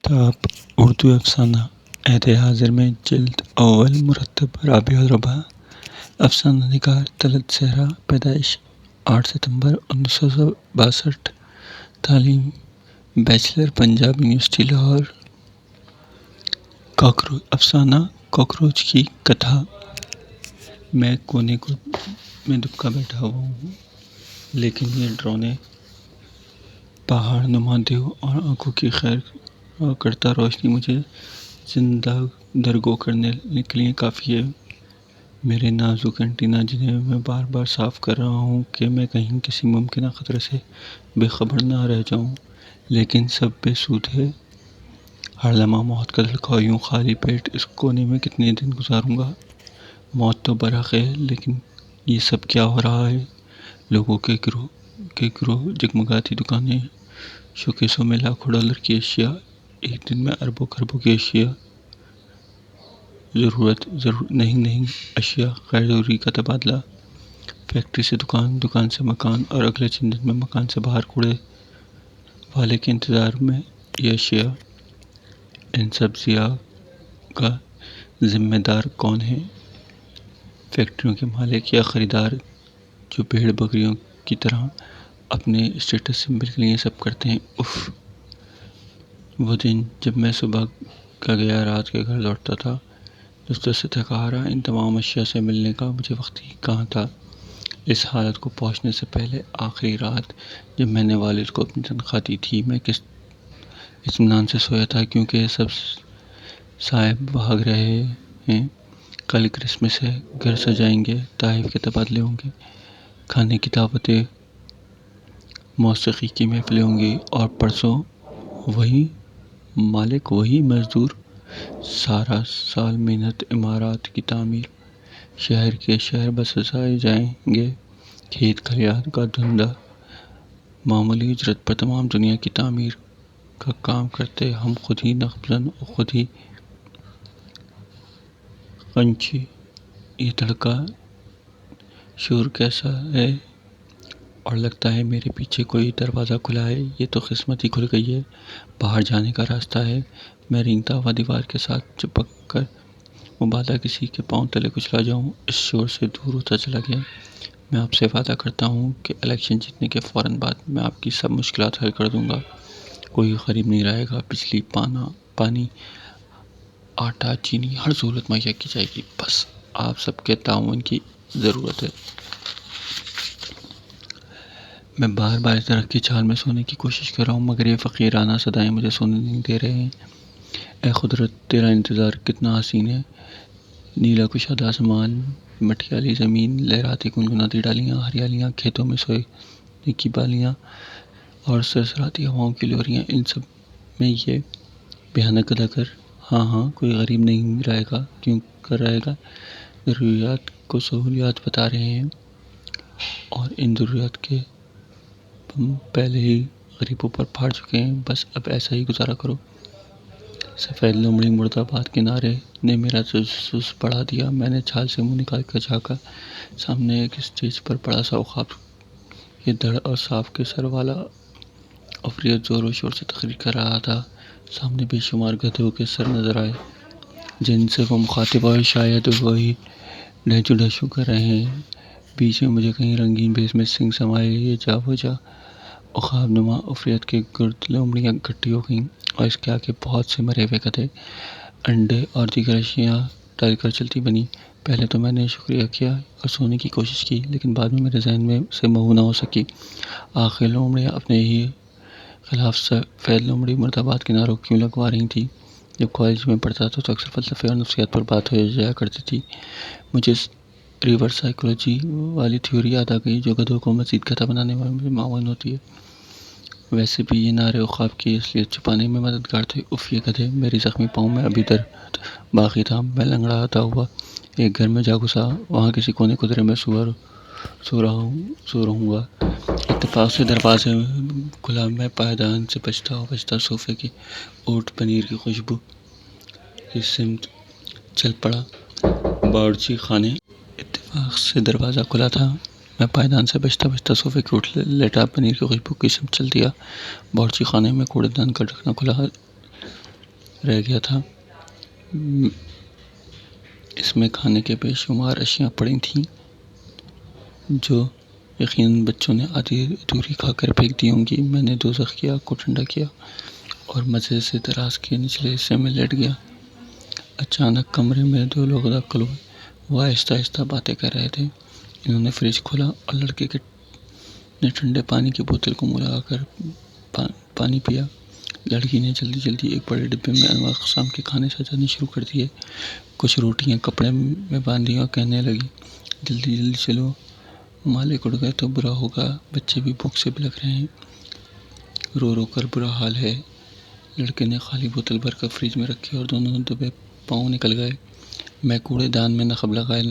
کتاب اردو افسانہ عہد حاضر میں جلد اول مرتب رابع الرباع افسانہ نگار طلعت صحرا پیدائش 8 ستمبر 1962 تعلیم bachelor Punjab university Lahore cockroach افسانہ کاکروچ کی کتھا میں کونے میں دبکا بیٹھا ہوا ہوں، لیکن یہ ڈرونے پہاڑ نما دیو اور آنکھوں کی خیر کرتا روشنی مجھے زندہ درگو کرنے کے لیے کافی ہے۔ میرے نازک اینٹینا جنہیں میں بار بار صاف کر رہا ہوں کہ میں کہیں کسی ممکنہ خطرے سے بے خبر نہ رہ جاؤں، لیکن سب بے سود ہے۔ ہر لمحہ موت کا دھڑکا، یوں خالی پیٹ اس کونے میں کتنے دن گزاروں گا؟ موت تو برحق ہے، لیکن یہ سب کیا ہو رہا ہے؟ لوگوں کے گروہ، جگمگاتی دکانیں، شوکیسوں میں لاکھوں ڈالر کی اشیاء، ایک دن میں اربوں خربوں کی اشیاء، ضرورت نہیں اشیاء، غیر ضروری کا تبادلہ، فیکٹری سے دکان، دکان سے مکان، اور اگلے چند دن میں مکان سے باہر کوڑے والے کے انتظار میں یہ اشیاء۔ ان سب ضیاع کا ذمہ دار کون ہے؟ فیکٹریوں کے مالک یا خریدار جو بھیڑ بکریوں کی طرح اپنے اسٹیٹس سمبل کے لیے یہ سب کرتے ہیں؟ اف، وہ دن جب میں صبح کا گیا رات کے گھر لوٹتا تھا، دفتر سے تھکا ہارا، ان تمام اشیاء سے ملنے کا مجھے وقت ہی کہاں تھا۔ اس حالت کو پہنچنے سے پہلے آخری رات جب میں نے والد کو اپنی تنخواہ دی تھی، میں کس اطمینان سے سویا تھا، کیونکہ سب صاحب بھاگ رہے ہیں۔ کل کرسمس ہے، گھر سجائیں گے، تحائف کے تبادلے ہوں گے، کھانے کی دعوتیں، موسیقی کی محفلیں ہوں گی، اور پرسوں وہی مالک، وہی مزدور، سارا سال محنت، عمارات کی تعمیر، شہر کے شہر بسائے جائیں گے، کھیت کھلیان کا دھندا، معمولی اجرت پر تمام دنیا کی تعمیر کا کام کرتے ہم خود ہی نخبزن اور خود ہی قنچی۔ یہ دھڑکا شور کیسا ہے؟ اور لگتا ہے میرے پیچھے کوئی دروازہ کھلا ہے۔ یہ تو قسمت ہی کھل گئی ہے، باہر جانے کا راستہ ہے۔ میں رینگتا ہوا دیوار کے ساتھ چپک کر مبادا کسی کے پاؤں تلے کچلا جاؤں، اس شور سے دور ہوتا چلا گیا۔ میں آپ سے وعدہ کرتا ہوں کہ الیکشن جیتنے کے فوراً بعد میں آپ کی سب مشکلات حل کر دوں گا۔ کوئی غریب نہیں رہے گا، بجلی، پانی، آٹا، چینی، ہر سہولت مہیا کی جائے گی، بس آپ سب کے تعاون کی ضرورت ہے۔ میں بار بار اس درخت کی چھال میں سونے کی کوشش کر رہا ہوں، مگر یہ فقیرانہ صدائیں مجھے سونے نہیں دے رہے ہیں۔ اے قدرت، تیرا انتظار کتنا حسین ہے۔ نیلا کشاد آسمان، مٹیالی زمین، لہراتی گنگناتی ڈالیاں، ہریالیاں، کھیتوں میں سونے کی بالیاں اور سرسراتی ہواؤں کی لوریاں، ان سب میں یہ بھیانک اداکار۔ ہاں، کوئی غریب نہیں رہے گا، کیوں کر رہے گا؟ ضروریات کو سہولیات بتا رہے ہیں، اور ان ضروریات کے ہم پہلے ہی غریبوں پر پھاڑ چکے ہیں، بس اب ایسا ہی گزارا کرو۔ سفید لومڑی مرد آباد کے نعرے نے میرا تجسس بڑھا دیا۔ میں نے چھال سے منہ نکال کر جھانکا، سامنے ایک اسٹیج پر بڑا سا عقاب یہ دھڑ اور صاف کے سر والا عفریت زور و شور سے تقریر کر رہا تھا۔ سامنے بے شمار گدھوں کے سر نظر آئے جن سے وہ مخاطب، اور شاید وہی ڈھچو ڈھچو کر رہے ہیں۔ بیچ میں مجھے کہیں رنگین بھیس میں سنگ سمائے یہ جا وجا عقاب نما عفریت کے گرد لومڑیاں اکٹھی ہو گئیں، اور اس کے آگے بہت سے مرے ہوئے گدھے انڈے اور دیگر اشیاء ڈال کر چلتی بنی۔ پہلے تو میں نے شکریہ کیا اور سونے کی کوشش کی، لیکن بعد میں میرے ذہن میں سے محو نہ ہو سکی۔ آخر لومڑیاں اپنے ہی خلاف سفید لومڑی مرد آباد کے نعروں کیوں لگوا رہی تھیں؟ جب کالج میں پڑھتا تھا تو اکثر فلسفے اور نفسیات پر بات ہو جایا کرتی تھی۔ مجھے ریورس سائیکولوجی والی تھیوری یاد آ گئی جو گدھوں کو مزید گدھا بنانے میں معاون ہوتی ہے۔ ویسے بھی یہ نعرے عقاب کی اصلیت چھپانے میں مددگار تھے۔ اف، یہ گدھے! میری زخمی پاؤں میں ابھی درد باقی تھا۔ میں لنگڑاتا ہوا ایک گھر میں جا گھسا، وہاں کسی کونے قطرے میں سو رہوں گا۔ اتفاق سے دروازہ کھلا، میں پائیدان سے بچتا صوفے کی اوٹ پنیر کی خوشبو کی سمت چل پڑا۔ باورچی خانے۔ اتفاق سے دروازہ کھلا تھا، میں پائیدان سے بچتا صوفے کی اوٹ لیٹا، پنیر کی خوشبو کی سمت چل دیا۔ باورچی خانے میں کوڑے دان کا ڈھکنا کھلا رہ گیا تھا۔ اس میں کھانے کے بے شمار اشیاء پڑی تھیں جو یقیناً بچوں نے آدھی ادھوری کھا کر پھینک دی ہوں گی۔ میں نے دوزخ کی آگ کو ٹھنڈا کیا اور مزے سے دراز کے نچلے حصے میں لیٹ گیا۔ اچانک کمرے میں دو لوگ داخل ہوئے۔ وہ آہستہ آہستہ باتیں کر رہے تھے۔ انہوں نے فریج کھولا اور لڑکے نے ٹھنڈے پانی کی بوتل کو منہ لگا کر پانی پیا۔ لڑکی نے جلدی جلدی ایک بڑے ڈبے میں انواع اقسام کے کھانے سجانے شروع کر دیے۔ کچھ روٹیاں کپڑے میں باندھی اور کہنے لگی، جلدی جلدی چلو، مالک اٹھ گئے تو برا ہوگا، بچے بھی بھوک سے بلک رہے ہیں، رو رو کر برا حال ہے۔ لڑکے نے خالی بوتل بھر کر فریج میں رکھی اور دونوں دبے پاؤں نکل گئے۔ میں کوڑے دان میں نقب لگائے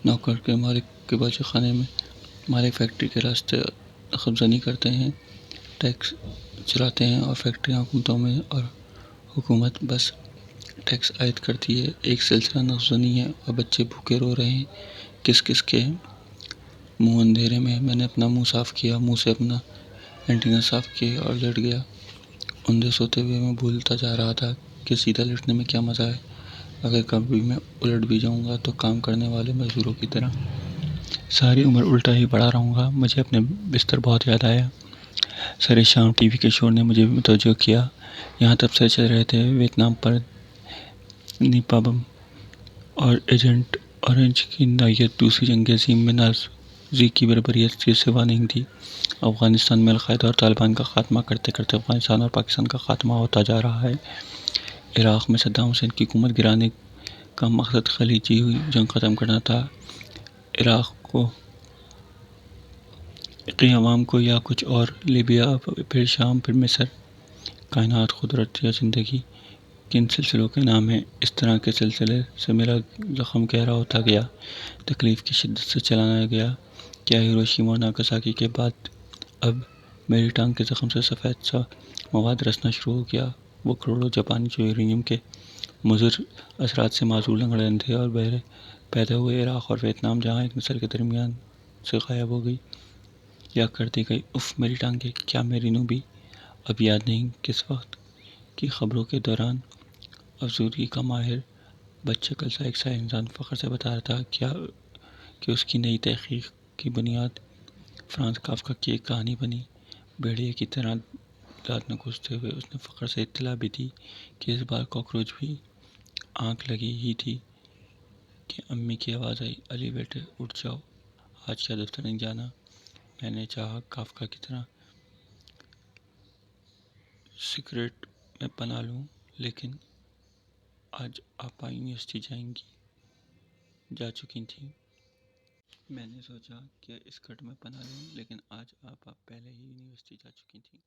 نوکر کے مالک کے باورچی خانے میں۔ مالک فیکٹری کے راستے نقب زنی کرتے ہیں، ٹیکس چراتے ہیں اور فیکٹریاں حکومتوں میں اور حکومت بس ٹیکس عائد کرتی ہے۔ ایک سلسلہ نقب زنی ہے اور بچے بھوکے رو رہے ہیں، کس کس کے منہ اندھیرے میں نے اپنا منہ صاف کیا، منہ سے اپنا اینٹینا صاف کیے اور لیٹ گیا۔ اندھے سوتے ہوئے میں بھولتا جا رہا تھا کہ سیدھا لیٹنے میں کیا مزہ ہے۔ اگر کبھی میں الٹ بھی جاؤں گا تو کام کرنے والے مزدوروں کی طرح ساری عمر الٹا ہی پڑا رہوں گا۔ مجھے اپنے بستر بہت یاد آیا۔ سر شام ٹی وی کے شور نے مجھے بھی متوجہ کیا۔ یہاں تبصرے چل رہے تھے، ویتنام پر نیپا بم اور ایجنٹ اورنج کی نوعیت دوسری جنگ عظیم میں نازی کی بربریت سے سوا نہیں تھی۔ افغانستان میں القاعدہ اور طالبان کا خاتمہ کرتے کرتے افغانستان اور پاکستان کا خاتمہ ہوتا جا رہا ہے۔ عراق میں صدام حسین کی حکومت گرانے کا مقصد خلیجی جنگ ختم کرنا تھا۔ عراق کی عوام کو یا کچھ اور، لیبیا، پھر شام، پھر مصر۔ کائنات، قدرت یا زندگی کن سلسلوں کے نام ہیں؟ اس طرح کے سلسلے سے میرا زخم گہرا ہوتا گیا، تکلیف کی شدت سے چلانا گیا۔ کیا ہیروشیما اور ناگاساکی کے بعد اب میری ٹانگ کے زخم سے سفید سا مواد رسنا شروع ہو گیا؟ وہ کروڑوں جاپانی جو یورینیم کے مضر اثرات سے معذور، لنگڑے، اندھے اور بہرے پیدا ہوئے، عراق اور ویتنام جہاں ایک نسل کے درمیان سے غائب ہو گئی یا کر دی گئی۔ اف میری ٹانگیں، کیا میری نوبی؟ اب یاد نہیں کس وقت کی خبروں کے دوران افسردگی کا ماہر بچہ کل سا ایک سائنسدان فخر سے بتا رہا تھا کہ اس کی نئی تحقیق کی بنیاد فرانز کافکا کی ایک کہانی بنی۔ بھیڑیے کی طرح دانت نکوستے ہوئے اس نے فخر سے اطلاع بھی دی کہ اس بار کاکروچ بھی آنکھ لگی ہی تھی کہ امی کی آواز آئی، علی بیٹے اٹھ جاؤ، آج کیا دفتر نہیں جانا؟ میں نے چاہا کافکا کی طرح سیکرٹ میں پناہ لوں، لیکن آج آپا یونیورسٹی جا چکی تھیں۔ میں نے سوچا کہ اسکرٹ میں پناہ لوں، لیکن آج آپا پہلے ہی یونیورسٹی جا چکی تھیں۔